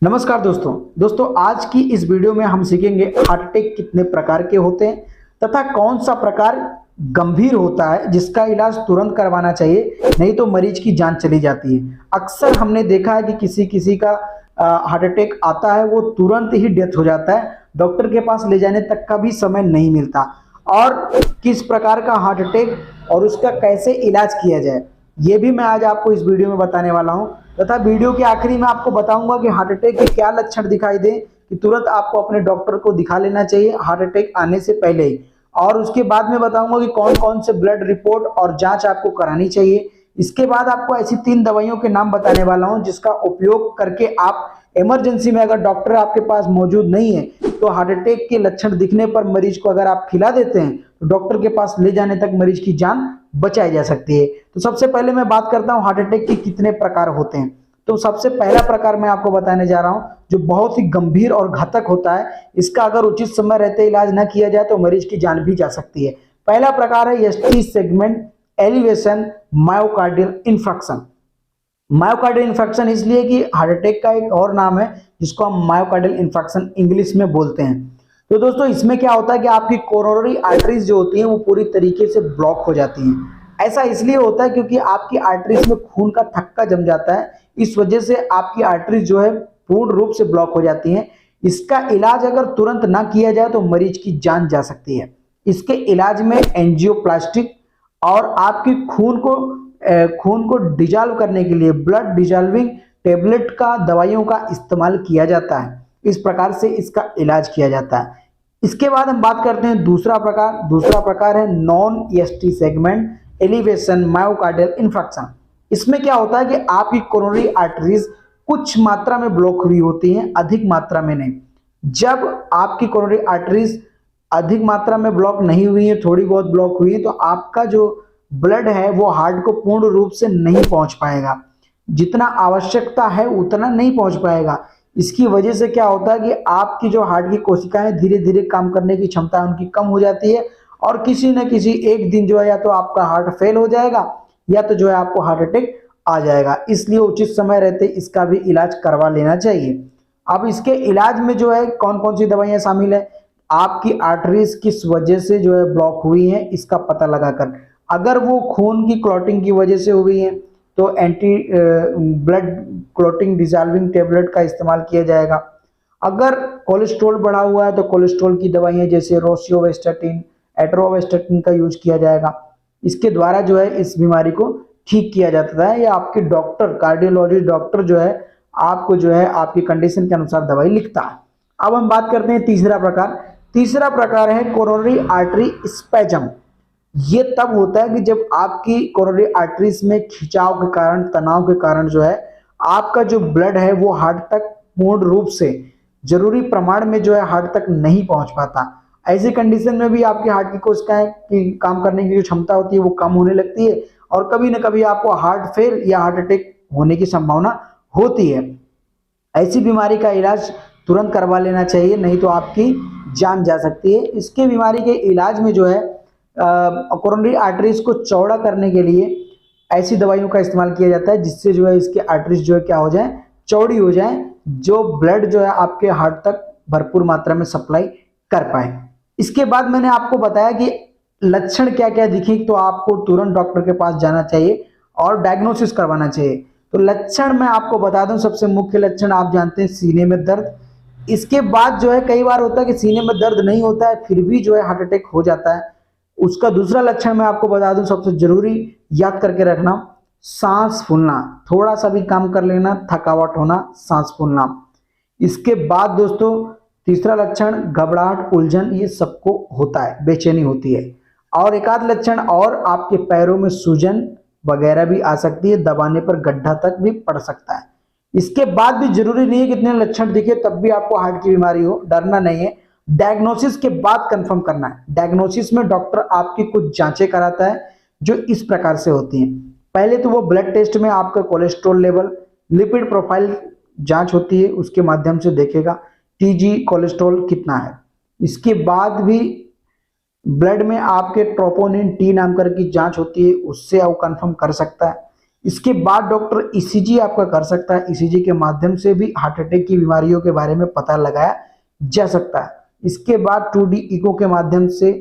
नमस्कार दोस्तों आज की इस वीडियो में हम सीखेंगे हार्ट अटैक कितने प्रकार के होते हैं तथा कौन सा प्रकार गंभीर होता है जिसका इलाज तुरंत करवाना चाहिए, नहीं तो मरीज की जान चली जाती है। अक्सर हमने देखा है कि किसी किसी का हार्ट अटैक आता है, वो तुरंत ही डेथ हो जाता है, डॉक्टर के पास ले जाने तक का भी समय नहीं मिलता। और किस प्रकार का हार्ट अटैक और उसका कैसे इलाज किया जाए, ये भी मैं आज आपको इस वीडियो में बताने वाला हूं। तथा वीडियो के आखिरी में आपको बताऊंगा कि हार्ट अटैक के क्या लक्षण दिखाई दे कि तुरंत आपको अपने डॉक्टर को दिखा लेना चाहिए हार्ट अटैक आने से पहले ही। और उसके बाद में बताऊंगा कि कौन कौन से ब्लड रिपोर्ट और जांच आपको करानी चाहिए। इसके बाद आपको ऐसी 3 दवाइयों के नाम बताने वाला हूं जिसका उपयोग करके आप इमरजेंसी में, अगर डॉक्टर आपके पास मौजूद नहीं है, तो हार्ट अटैक के लक्षण दिखने पर मरीज को अगर आप खिला देते हैं तो डॉक्टर के पास ले जाने तक मरीज की जान बचाई जा सकती है। तो सबसे पहले मैं बात करता हूं हार्ट अटैक के कितने प्रकार होते हैं। तो सबसे पहला प्रकार मैं आपको बताने जा रहा हूं जो बहुत ही गंभीर और घातक होता है। इसका अगर उचित समय रहते इलाज न किया जाए तो मरीज की जान भी जा सकती है। पहला प्रकार है ST segment elevation myocardial infection. Myocardial infection इसलिए कि हार्ट अटैक का एक और नाम है जिसको हम मायोकार्डियल इंफेक्शन इंग्लिश में बोलते हैं। तो दोस्तों इसमें क्या होता है कि आपकी कोरोनरी आर्टरीज जो होती हैं वो पूरी तरीके से ब्लॉक हो जाती हैं। ऐसा इसलिए होता है क्योंकि आपकी आर्टरीज में खून का थक्का जम जाता है, इस वजह से आपकी आर्टरीज जो है पूर्ण रूप से ब्लॉक हो जाती हैं। इसका इलाज अगर तुरंत ना किया जाए तो मरीज की जान जा सकती है। इसके इलाज में एंजियोप्लास्टिक और आपकी खून को डिजॉल्व करने के लिए ब्लड डिजॉल्विंग टेबलेट का दवाइयों का इस्तेमाल किया जाता है। इस प्रकार से इसका इलाज किया जाता है। इसके बाद हम बात करते हैं दूसरा प्रकार है non ST segment elevation myocardial infection. इसमें क्या होता है कि आपकी कोरोनरी आर्टरीज कुछ मात्रा में ब्लॉक हुई होती हैं, अधिक मात्रा में नहीं। जब आपकी कोरोनरी आर्टरीज अधिक मात्रा में ब्लॉक नहीं हुई है, थोड़ी बहुत ब्लॉक हुई है, तो आपका जो ब्लड है वो हार्ट को पूर्ण रूप से नहीं पहुंच पाएगा, जितना आवश्यकता है उतना नहीं पहुंच पाएगा। इसकी वजह से क्या होता है कि आपकी जो हार्ट की कोशिकाएं धीरे धीरे काम करने की क्षमता उनकी कम हो जाती है और किसी न किसी एक दिन जो है या तो आपका हार्ट फेल हो जाएगा या तो जो है आपको हार्ट अटैक आ जाएगा। इसलिए उचित समय रहते इसका भी इलाज करवा लेना चाहिए। अब इसके इलाज में जो है कौन कौन सी दवाइयां शामिल है, आपकी आर्टरीज किस वजह से जो है ब्लॉक हुई है इसका पता लगाकर, अगर वो खून की क्लॉटिंग की वजह से हुई है तो anti blood clotting dissolving tablet का इस्तेमाल किया जाएगा। अगर कोलेस्ट्रॉल बढ़ा हुआ है तो कोलेस्ट्रॉल की दवाइयां जैसे रोसियोवेस्टेटिन एट्रोवेस्टेटिन का यूज किया जाएगा। इसके द्वारा जो है इस बीमारी को ठीक किया जाता है या आपके डॉक्टर कार्डियोलॉजिस्ट डॉक्टर जो है आपको जो है आपकी कंडीशन के अनुसार दवाई लिखता है। अब हम बात करते हैं तीसरा प्रकार है कोरोनरी आर्टरी स्पैज्म। ये तब होता है कि जब आपकी कोरोनरी आर्टरीज में खिंचाव के कारण, तनाव के कारण जो है आपका जो ब्लड है वो हार्ट तक पूर्ण रूप से जरूरी प्रमाण में जो है हार्ट तक नहीं पहुंच पाता। ऐसी कंडीशन में भी आपकी हार्ट की कोशिकाएं की काम करने की जो क्षमता होती है वो कम होने लगती है और कभी ना कभी आपको हार्ट फेल या हार्ट अटैक होने की संभावना होती है। ऐसी बीमारी का इलाज तुरंत करवा लेना चाहिए, नहीं तो आपकी जान जा सकती है। इसके बीमारी के इलाज में जो है कोरोनरी आर्टरीज को चौड़ा करने के लिए ऐसी दवाइयों का इस्तेमाल किया जाता है जिससे जो है इसकी आर्टरीज जो है क्या हो जाए, चौड़ी हो जाए, जो ब्लड जो है आपके हार्ट तक भरपूर मात्रा में सप्लाई कर पाए। इसके बाद मैंने आपको बताया कि लक्षण क्या क्या दिखे तो आपको तुरंत डॉक्टर के पास जाना चाहिए और डायग्नोसिस करवाना चाहिए। तो लक्षण मैं आपको बता दूं, सबसे मुख्य लक्षण आप जानते हैं सीने में दर्द। इसके बाद जो है कई बार होता है कि सीने में दर्द नहीं होता है फिर भी जो है हार्ट अटैक हो जाता है। उसका दूसरा लक्षण मैं आपको बता दूं, सबसे जरूरी याद करके रखना, सांस फूलना, थोड़ा सा भी काम कर लेना थकावट होना, सांस फूलना। इसके बाद दोस्तों तीसरा लक्षण घबराहट उलझन ये सबको होता है, बेचैनी होती है। और एक आध लक्षण और आपके पैरों में सूजन वगैरह भी आ सकती है, दबाने पर गड्ढा तक भी पड़ सकता है। इसके बाद भी जरूरी नहीं है कि इतने लक्षण दिखे तब भी आपको हार्ट की बीमारी हो, डरना नहीं है। डायग्नोसिस के बाद कंफर्म करना है। डायग्नोसिस में डॉक्टर आपकी कुछ जांचें कराता है जो इस प्रकार से होती हैं। पहले तो वो ब्लड टेस्ट में आपका कोलेस्ट्रॉल लेवल, लिपिड प्रोफाइल जांच होती है, उसके माध्यम से देखेगा टीजी कोलेस्ट्रॉल कितना है। इसके बाद भी ब्लड में आपके ट्रोपोनिन टी नाम कर की जांच होती है, उससे वो कंफर्म कर सकता है। इसके बाद डॉक्टर ईसीजी आपका कर सकता है। ईसीजी के माध्यम से भी हार्ट अटैक की बीमारियों के बारे में पता लगाया जा सकता है। इसके बाद 2D इको के माध्यम से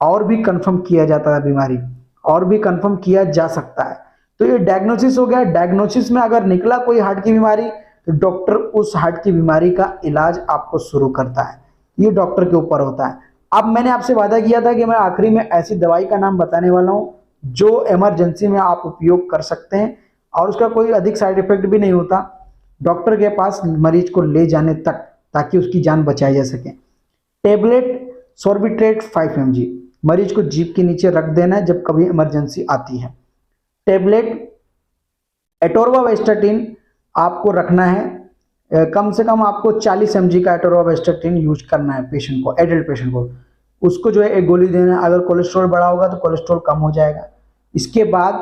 और भी कंफर्म किया जाता है बीमारी, और भी कंफर्म किया जा सकता है। तो ये डायग्नोसिस हो गया। डायग्नोसिस में अगर निकला कोई हार्ट की बीमारी तो डॉक्टर उस हार्ट की बीमारी का इलाज आपको शुरू करता है। ये डॉक्टर के ऊपर होता है। अब मैंने आपसे वादा किया था कि मैं आखिरी में ऐसी दवाई का नाम बताने वाला हूँ जो इमरजेंसी में आप उपयोग कर सकते हैं और उसका कोई अधिक साइड इफेक्ट भी नहीं होता डॉक्टर के पास मरीज को ले जाने तक, ताकि उसकी जान बचाई जा सके। टेबलेट सॉर्बिट्रेट 5 mg मरीज को जीभ के नीचे रख देना है जब कभी इमरजेंसी आती है। टेबलेट एटोर्वास्टैटिन आपको रखना है, कम से कम आपको 40 mg का एटोर्वास्टैटिन यूज करना है पेशेंट को, एडल्ट पेशेंट को। उसको जो है एक गोली देना है। अगर कोलेस्ट्रॉल बढ़ा होगा तो कोलेस्ट्रॉल कम हो जाएगा। इसके बाद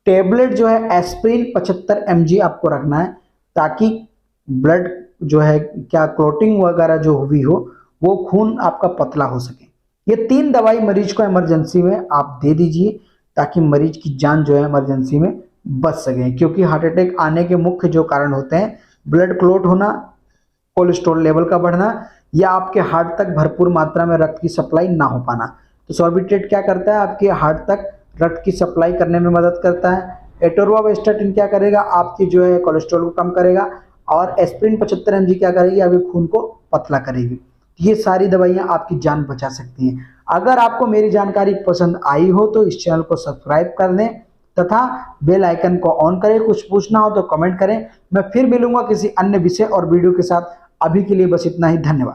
टेबलेट जो है एस्प्रिन 75 mg आपको रखना है, ताकि ब्लड जो है क्या क्लोटिंग वगैरह जो हुई हो वो खून आपका पतला हो सके। ये 3 दवाई मरीज को इमरजेंसी में आप दे दीजिए, ताकि मरीज की जान जो है इमरजेंसी में बच सके। क्योंकि हार्ट अटैक आने के मुख्य जो कारण होते हैं ब्लड क्लोट होना, कोलेस्ट्रॉल लेवल का बढ़ना, या आपके हार्ट तक भरपूर मात्रा में रक्त की सप्लाई ना हो पाना। तो सॉर्बिट्रेट क्या करता है, आपके हार्ट तक रक्त की सप्लाई करने में मदद करता है। एटोर्वास्टैटिन क्या करेगा, आपकी जो है कोलेस्ट्रॉल को कम करेगा। और एस्प्रिन 75 mg क्या करेगी, आपके खून को पतला करेगी। ये सारी दवाइयाँ आपकी जान बचा सकती हैं। अगर आपको मेरी जानकारी पसंद आई हो तो इस चैनल को सब्सक्राइब कर दें तथा बेल आइकन को ऑन करें। कुछ पूछना हो तो कमेंट करें। मैं फिर मिलूंगा किसी अन्य विषय और वीडियो के साथ। अभी के लिए बस इतना ही। धन्यवाद।